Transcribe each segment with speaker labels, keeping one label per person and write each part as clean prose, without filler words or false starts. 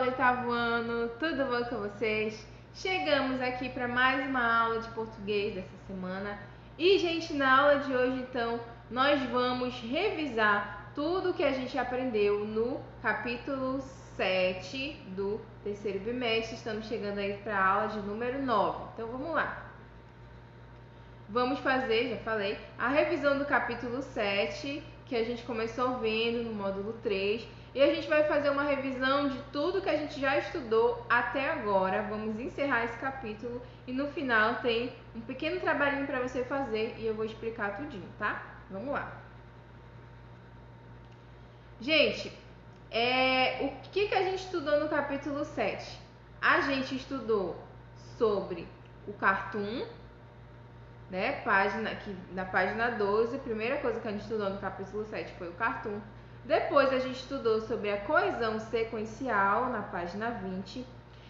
Speaker 1: do oitavo ano, tudo bom com vocês? Chegamos aqui para mais uma aula de português dessa semana. E, gente, na aula de hoje, então, nós vamos revisar tudo que a gente aprendeu no capítulo 7 do terceiro bimestre. Estamos chegando aí para a aula de número 9. Então, vamos lá. Vamos fazer, já falei, a revisão do capítulo 7, que a gente começou vendo no módulo 3. E a gente vai fazer uma revisão de tudo que a gente já estudou até agora. Vamos encerrar esse capítulo e no final tem um pequeno trabalhinho para você fazer e eu vou explicar tudinho, tá? Vamos lá. Gente, o que a gente estudou no capítulo 7? A gente estudou sobre o cartoon, né? Na página 12, a primeira coisa que a gente estudou no capítulo 7 foi o cartoon. Depois a gente estudou sobre a coesão sequencial na página 20.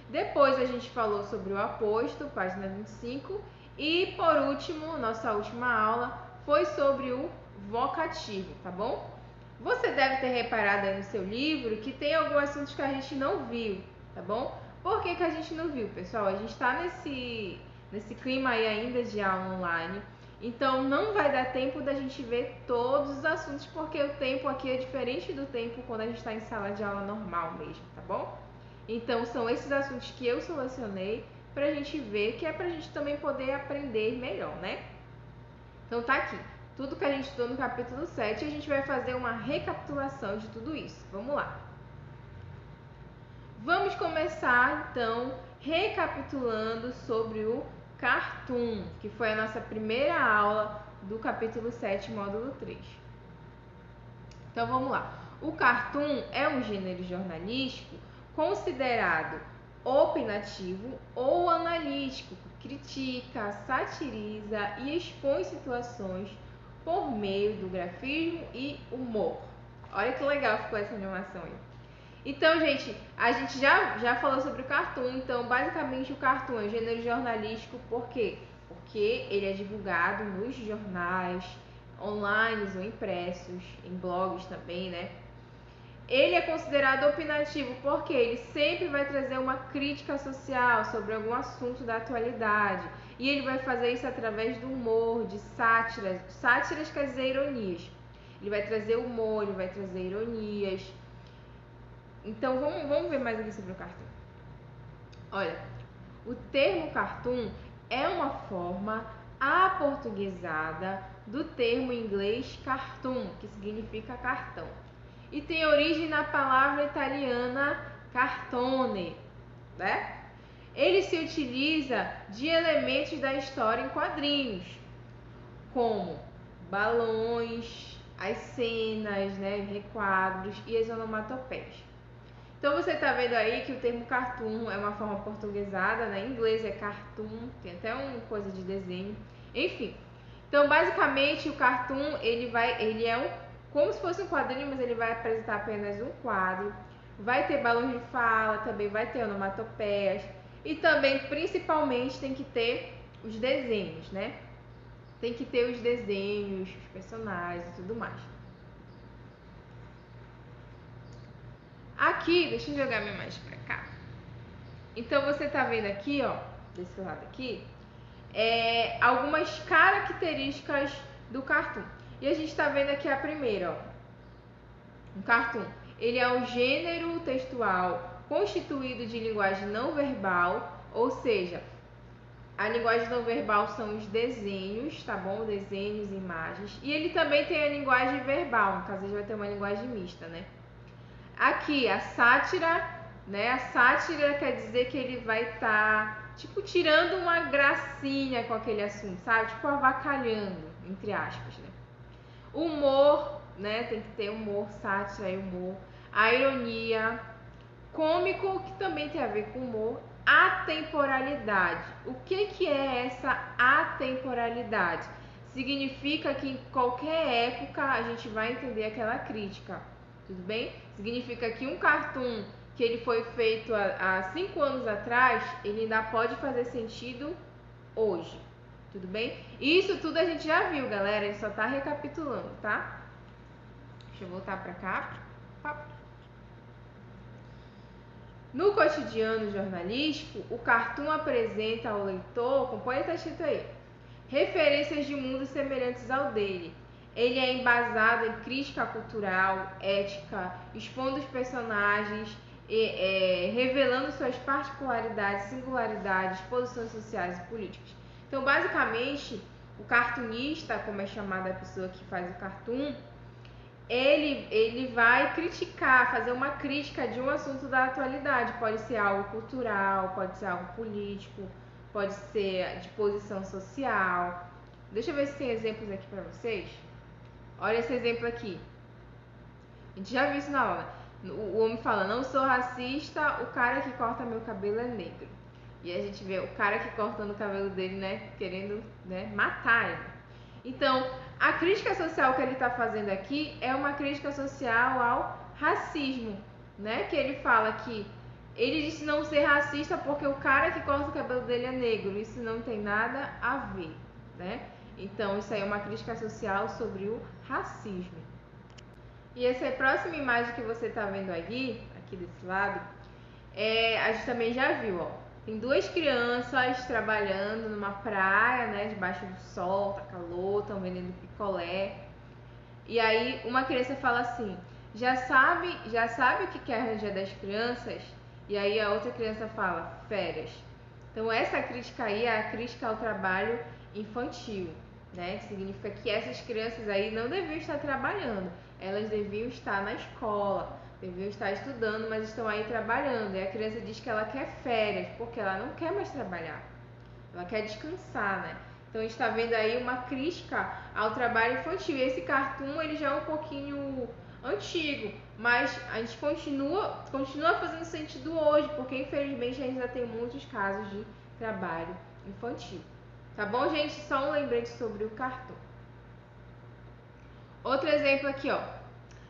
Speaker 1: Depois a gente falou sobre o aposto, página 25. E por último, nossa última aula foi sobre o vocativo, tá bom? Você deve ter reparado aí no seu livro que tem alguns assuntos que a gente não viu, tá bom? Por que a gente não viu, pessoal? A gente está nesse clima aí ainda de aula online. Então não vai dar tempo da gente ver todos os assuntos, porque o tempo aqui é diferente do tempo quando a gente está em sala de aula normal mesmo, tá bom? Então são esses assuntos que eu selecionei pra gente ver, que é pra gente também poder aprender melhor, né? Então tá aqui, tudo que a gente estudou no capítulo 7, a gente vai fazer uma recapitulação de tudo isso. Vamos lá. Vamos começar então recapitulando sobre o cartoon, que foi a nossa primeira aula do capítulo 7, módulo 3. Então vamos lá. O cartoon é um gênero jornalístico considerado opinativo ou analítico, que critica, satiriza e expõe situações por meio do grafismo e humor. Olha que legal ficou essa animação aí. Então, gente, a gente já falou sobre o cartoon. Então, basicamente, o cartoon é um gênero jornalístico. Por quê? Porque ele é divulgado nos jornais, online ou impressos, em blogs também, né? Ele é considerado opinativo porque ele sempre vai trazer uma crítica social sobre algum assunto da atualidade. E ele vai fazer isso através do humor, de sátiras. Sátiras quer dizer ironias. Ele vai trazer humor, ele vai trazer ironias. Então, vamos ver mais aqui sobre o cartoon. Olha, o termo cartoon é uma forma aportuguesada do termo inglês cartoon, que significa cartão. E tem origem na palavra italiana cartone, né? Ele se utiliza de elementos da história em quadrinhos, como balões, as cenas, né, requadros e as onomatopeias. Então você está vendo aí que o termo cartoon é uma forma portuguesada, né? Em inglês é cartoon, tem até uma coisa de desenho, enfim. Então basicamente o cartoon ele é como se fosse um quadrinho, mas ele vai apresentar apenas um quadro. Vai ter balões de fala, também vai ter onomatopeias e também principalmente tem que ter os desenhos, né? Tem que ter os desenhos, os personagens e tudo mais. Aqui, deixa eu jogar minha imagem pra cá. Então você tá vendo aqui, ó, desse lado aqui, algumas características do cartoon. E a gente tá vendo aqui a primeira, ó. Um cartoon, ele é um gênero textual constituído de linguagem não verbal, ou seja, a linguagem não verbal são os desenhos, tá bom? Desenhos, imagens. E ele também tem a linguagem verbal, no caso ele vai ter uma linguagem mista, né? Aqui, a sátira, né? A sátira quer dizer que ele vai estar, tipo, tirando uma gracinha com aquele assunto, sabe? Tipo, avacalhando, entre aspas, né? Humor, né? Tem que ter humor, sátira e humor. A ironia, cômico, que também tem a ver com humor. Atemporalidade. O que é essa atemporalidade? Significa que em qualquer época a gente vai entender aquela crítica, tudo bem? Significa que um cartoon que ele foi feito há 5 anos atrás, ele ainda pode fazer sentido hoje, tudo bem? Isso tudo a gente já viu, galera, ele só tá recapitulando, tá? Deixa eu voltar pra cá. No cotidiano jornalístico, o cartoon apresenta ao leitor, acompanha, está escrito aí, referências de mundos semelhantes ao dele. Ele é embasado em crítica cultural, ética, expondo os personagens, revelando suas particularidades, singularidades, posições sociais e políticas. Então, basicamente, o cartunista, como é chamada a pessoa que faz o cartoon, ele vai criticar, fazer uma crítica de um assunto da atualidade. Pode ser algo cultural, pode ser algo político, pode ser de posição social. Deixa eu ver se tem exemplos aqui pra vocês. Olha esse exemplo aqui. A gente já viu isso na aula. O homem fala, não sou racista, o cara que corta meu cabelo é negro. E a gente vê o cara que cortando o cabelo dele, né, querendo, né, matar ele. Então, a crítica social que ele está fazendo aqui é uma crítica social ao racismo, né? Que ele fala que ele disse não ser racista porque o cara que corta o cabelo dele é negro. Isso não tem nada a ver, né? Então, isso aí é uma crítica social sobre o racismo. E essa próxima imagem que você está vendo aqui desse lado, a gente também já viu, ó. Tem duas crianças trabalhando numa praia, né, debaixo do sol, tá calor, estão vendendo picolé. E aí uma criança fala assim, já sabe o que é a Dia das Crianças? E aí a outra criança fala, férias. Então essa crítica aí é a crítica ao trabalho infantil, né? Que significa que essas crianças aí não deviam estar trabalhando, elas deviam estar na escola, deviam estar estudando, mas estão aí trabalhando. E a criança diz que ela quer férias, porque ela não quer mais trabalhar, ela quer descansar, né? Então a gente está vendo aí uma crítica ao trabalho infantil. E esse cartoon ele já é um pouquinho antigo, mas a gente continua fazendo sentido hoje, porque infelizmente ainda tem muitos casos de trabalho infantil. Tá bom, gente? Só um lembrete sobre o cartoon. Outro exemplo aqui, ó.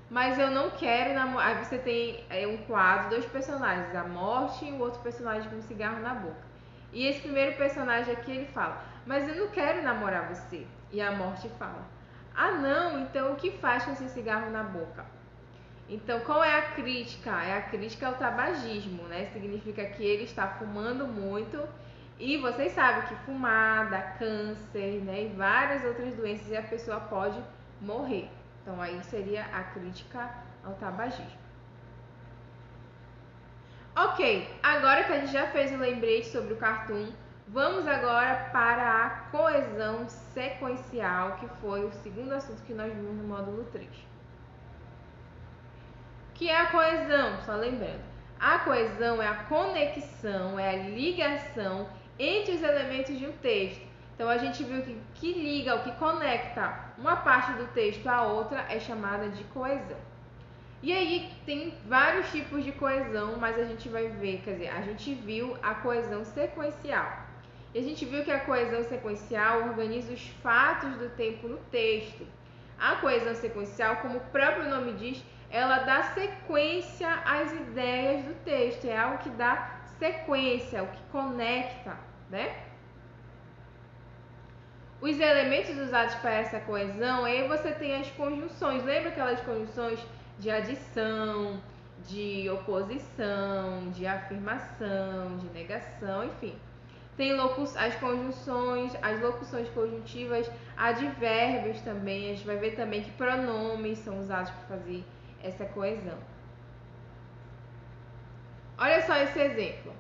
Speaker 1: Mas eu não quero namorar. Aí você tem um quadro, dois personagens, a morte e o outro personagem com um cigarro na boca. E esse primeiro personagem aqui ele fala, mas eu não quero namorar você. E a morte fala, ah não, então o que faz com esse cigarro na boca? Então qual é a crítica? É a crítica ao tabagismo, né? Significa que ele está fumando muito. E vocês sabem que fumar dá câncer, né? E várias outras doenças e a pessoa pode morrer. Então aí seria a crítica ao tabagismo. Ok, agora que a gente já fez o lembrete sobre o cartoon, vamos agora para a coesão sequencial, que foi o segundo assunto que nós vimos no módulo 3. O que é a coesão? Só lembrando, a coesão é a conexão, é a ligação entre os elementos de um texto. Então a gente viu que liga, o que conecta uma parte do texto à outra é chamada de coesão. E aí tem vários tipos de coesão, mas a gente vai ver, quer dizer, a gente viu a coesão sequencial. E a gente viu que a coesão sequencial organiza os fatos do tempo no texto. A coesão sequencial, como o próprio nome diz, ela dá sequência às ideias do texto, é algo que dá sequência, o que conecta, né? Os elementos usados para essa coesão, aí você tem as conjunções. Lembra aquelas conjunções de adição, de oposição, de afirmação, de negação, enfim. Tem as conjunções, as locuções conjuntivas, advérbios também. A gente vai ver também que pronomes são usados para fazer essa coesão. Olha só esse exemplo.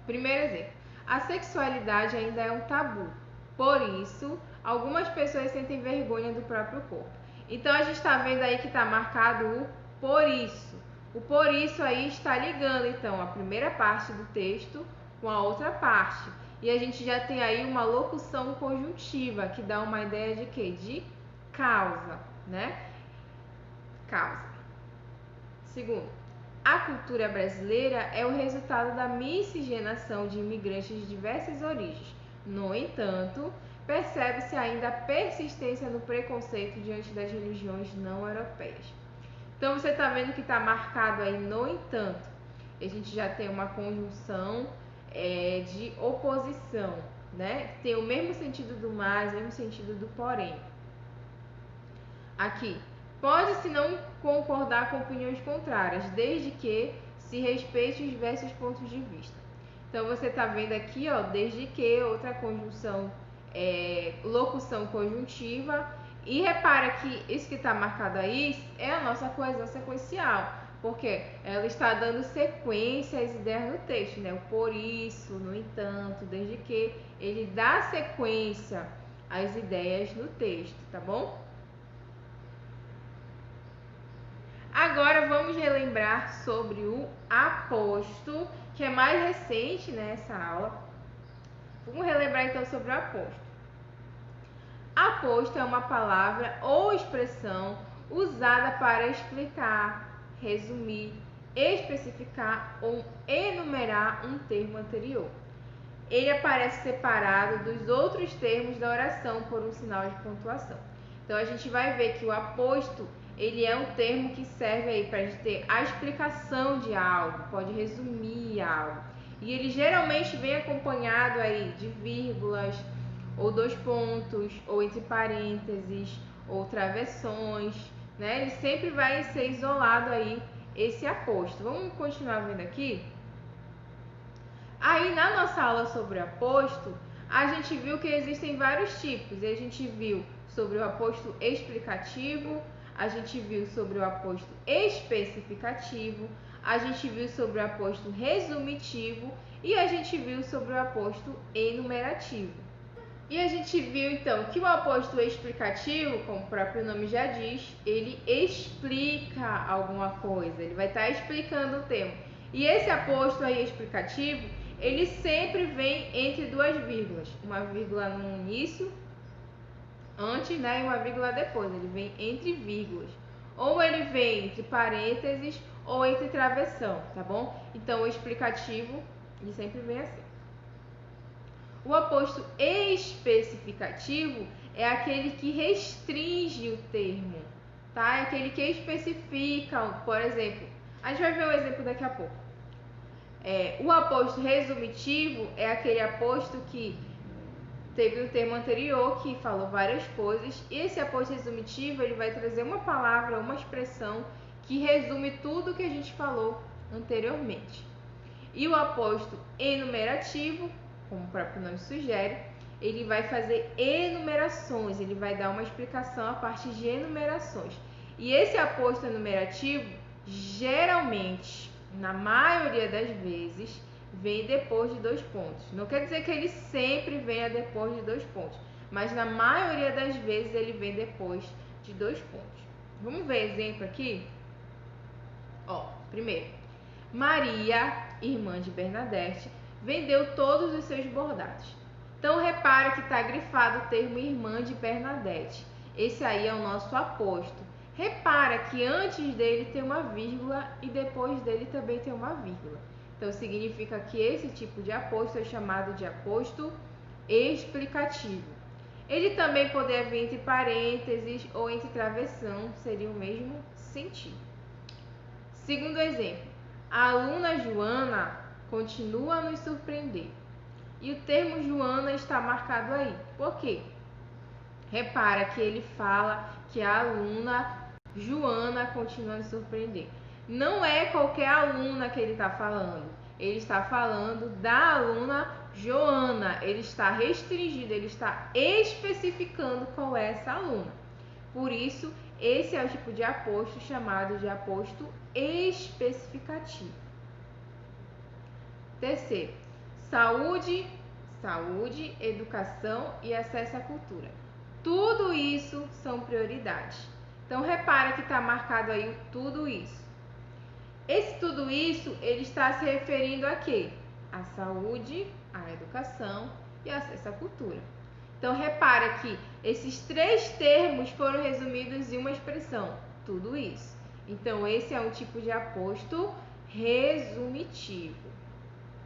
Speaker 1: Primeiro exemplo. A sexualidade ainda é um tabu. Por isso, algumas pessoas sentem vergonha do próprio corpo. Então a gente está vendo aí que está marcado o por isso. O por isso aí está ligando então a primeira parte do texto com a outra parte. E a gente já tem aí uma locução conjuntiva que dá uma ideia de quê? De causa, né? Causa. Segundo, a cultura brasileira é o resultado da miscigenação de imigrantes de diversas origens. No entanto, percebe-se ainda a persistência no preconceito diante das religiões não europeias. Então você está vendo que está marcado aí no entanto. A gente já tem uma conjunção de oposição, né? Tem o mesmo sentido do mais, o mesmo sentido do porém. Aqui, pode-se não concordar com opiniões contrárias, desde que se respeite os diversos pontos de vista. Então você está vendo aqui, ó, desde que, outra conjunção, locução conjuntiva. E repara que isso que está marcado aí é a nossa coesão sequencial, porque ela está dando sequência às ideias do texto, né? O por isso, no entanto, desde que, ele dá sequência às ideias no texto, tá bom? Agora vamos relembrar sobre o aposto, que é mais recente nessa aula. Vamos relembrar então sobre o aposto. Aposto é uma palavra ou expressão usada para explicar, resumir, especificar ou enumerar um termo anterior. Ele aparece separado dos outros termos da oração por um sinal de pontuação. Então a gente vai ver que o aposto, ele é um termo que serve aí para a gente ter a explicação de algo, pode resumir algo. E ele geralmente vem acompanhado aí de vírgulas, ou dois pontos, ou entre parênteses, ou travessões, né? Ele sempre vai ser isolado aí, esse aposto. Vamos continuar vendo aqui? Aí na nossa aula sobre o aposto, a gente viu que existem vários tipos. E a gente viu sobre o aposto explicativo, a gente viu sobre o aposto especificativo, a gente viu sobre o aposto resumitivo e a gente viu sobre o aposto enumerativo. E a gente viu então que o aposto explicativo, como o próprio nome já diz, ele explica alguma coisa, ele vai estar explicando o termo. E esse aposto aí explicativo, ele sempre vem entre duas vírgulas, uma vírgula no início, antes, né, e uma vírgula depois, ele vem entre vírgulas. Ou ele vem entre parênteses ou entre travessão, tá bom? Então o explicativo, ele sempre vem assim. O aposto especificativo é aquele que restringe o termo, tá? É aquele que especifica, por exemplo, a gente vai ver um exemplo daqui a pouco. O aposto resumitivo é aquele aposto que teve um termo anterior que falou várias coisas, e esse aposto resumitivo ele vai trazer uma palavra, uma expressão que resume tudo que a gente falou anteriormente. E o aposto enumerativo, como o próprio nome sugere, ele vai fazer enumerações, ele vai dar uma explicação a partir de enumerações. E esse aposto enumerativo, geralmente, na maioria das vezes, vem depois de dois pontos. Não quer dizer que ele sempre venha depois de dois pontos, mas na maioria das vezes ele vem depois de dois pontos. Vamos ver exemplo aqui? Ó, primeiro, Maria, irmã de Bernadette, vendeu todos os seus bordados. Então repara que está grifado o termo irmã de Bernadette. Esse aí é o nosso aposto. Repara que antes dele tem uma vírgula e depois dele também tem uma vírgula. Então significa que esse tipo de aposto é chamado de aposto explicativo. Ele também poderia vir entre parênteses ou entre travessão, seria o mesmo sentido. Segundo exemplo, a aluna Joana continua a nos surpreender. E o termo Joana está marcado aí. Por quê? Repara que ele fala que a aluna Joana continua a nos surpreender. Não é qualquer aluna que ele está falando. Ele está falando da aluna Joana. Ele está restringido, ele está especificando qual é essa aluna. Por isso, esse é o tipo de aposto chamado de aposto especificativo. Terceiro, saúde, educação e acesso à cultura. Tudo isso são prioridades. Então, repara que está marcado aí o tudo isso. Esse tudo isso, ele está se referindo a quê? A saúde, a educação e acesso à cultura. Então, repara que esses três termos foram resumidos em uma expressão, tudo isso. Então, esse é um tipo de aposto resumitivo,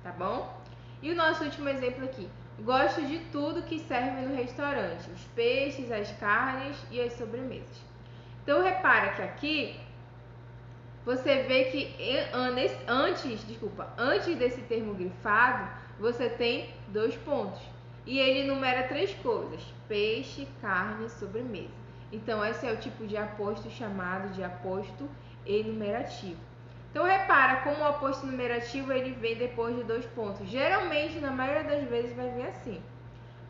Speaker 1: tá bom? E o nosso último exemplo aqui. Gosto de tudo que serve no restaurante, os peixes, as carnes e as sobremesas. Então, repara que aqui você vê que antes desse termo grifado, você tem dois pontos. E ele enumera três coisas: peixe, carne e sobremesa. Então, esse é o tipo de aposto chamado de aposto enumerativo. Então repara como o aposto numerativo ele vem depois de 2 pontos. Geralmente, na maioria das vezes, vai vir assim.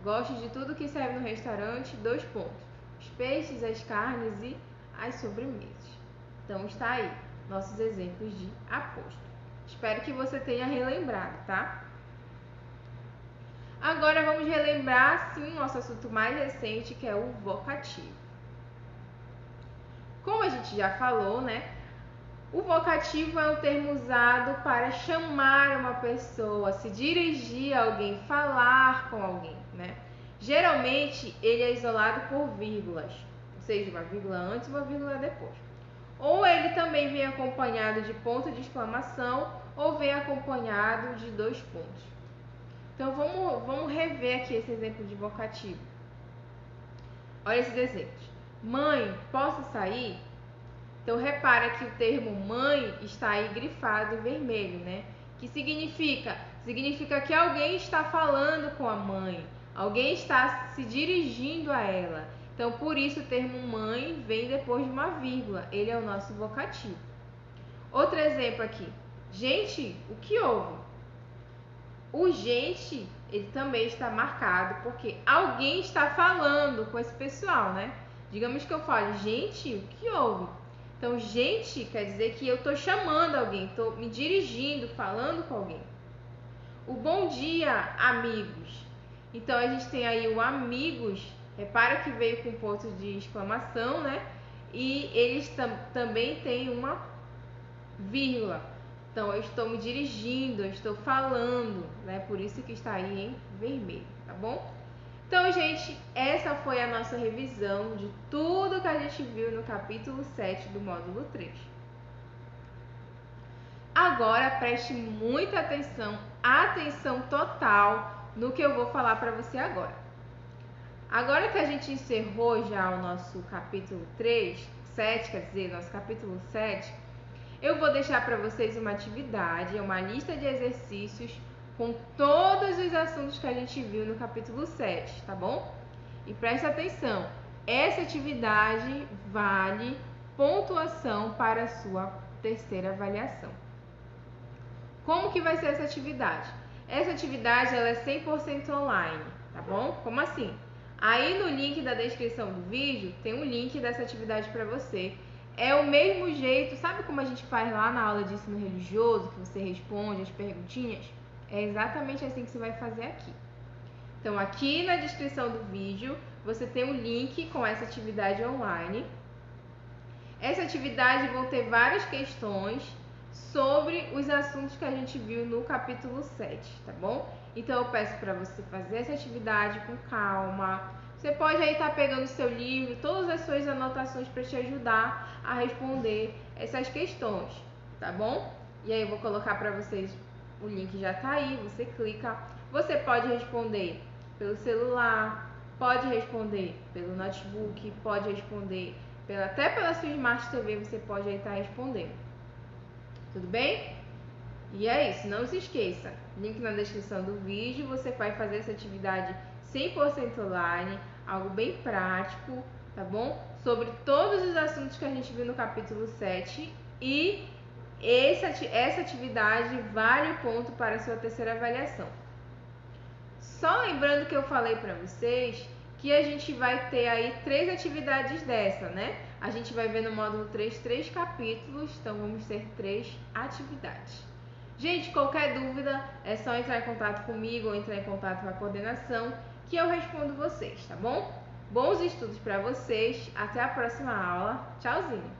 Speaker 1: Gosto de tudo que serve no restaurante, 2 pontos. Os peixes, as carnes e as sobremesas. Então está aí nossos exemplos de aposto. Espero que você tenha relembrado, tá? Agora vamos relembrar, sim, nosso assunto mais recente, que é o vocativo. Como a gente já falou, né? O vocativo é um termo usado para chamar uma pessoa, se dirigir a alguém, falar com alguém, né? Geralmente, ele é isolado por vírgulas, ou seja, uma vírgula antes e uma vírgula depois. Ou ele também vem acompanhado de ponto de exclamação ou vem acompanhado de 2 pontos. Então, vamos rever aqui esse exemplo de vocativo. Olha esses exemplos. Mãe, posso sair? Então, repara que o termo mãe está aí grifado em vermelho, né? Que significa? Significa que alguém está falando com a mãe, alguém está se dirigindo a ela. Então, por isso o termo mãe vem depois de uma vírgula. Ele é o nosso vocativo. Outro exemplo aqui. Gente, o que houve? O gente, ele também está marcado porque alguém está falando com esse pessoal, né? Digamos que eu fale, gente, o que houve? Então, gente quer dizer que eu estou chamando alguém, estou me dirigindo, falando com alguém. O bom dia, amigos. Então, a gente tem aí o amigos, repara que veio com ponto de exclamação, né? E eles também têm uma vírgula. Então, eu estou me dirigindo, eu estou falando, né? Por isso que está aí em vermelho, tá bom? Então, gente, essa foi a nossa revisão de tudo que a gente viu no capítulo 7 do módulo 3. Agora, preste muita atenção, atenção total no que eu vou falar para você agora. Agora que a gente encerrou já o nosso capítulo 7, quer dizer, nosso capítulo 7, eu vou deixar para vocês uma atividade, uma lista de exercícios com todos os assuntos que a gente viu no capítulo 7, tá bom? E preste atenção, essa atividade vale pontuação para a sua terceira avaliação. Como que vai ser essa atividade? Essa atividade ela é 100% online, tá bom? Como assim? Aí no link da descrição do vídeo tem um link dessa atividade para você. É o mesmo jeito, sabe como a gente faz lá na aula de ensino religioso, que você responde as perguntinhas? É exatamente assim que você vai fazer aqui. Então, aqui na descrição do vídeo, você tem um link com essa atividade online. Essa atividade vão ter várias questões sobre os assuntos que a gente viu no capítulo 7, tá bom? Então, eu peço para você fazer essa atividade com calma. Você pode aí estar pegando o seu livro, todas as suas anotações para te ajudar a responder essas questões, tá bom? E aí eu vou colocar para vocês, o link já tá aí, você clica. Você pode responder pelo celular, pode responder pelo notebook, pode responder até pela sua Smart TV, você pode aí estar respondendo. Tudo bem? E é isso, não se esqueça, link na descrição do vídeo, você vai fazer essa atividade 100% online, algo bem prático, tá bom? Sobre todos os assuntos que a gente viu no capítulo 7 e essa atividade vale o ponto para a sua terceira avaliação. Só lembrando que eu falei para vocês que a gente vai ter aí 3 atividades dessa, né? A gente vai ver no módulo 3 capítulos, então vamos ter 3 atividades. Gente, qualquer dúvida é só entrar em contato comigo ou entrar em contato com a coordenação que eu respondo vocês, tá bom? Bons estudos para vocês, até a próxima aula, tchauzinho!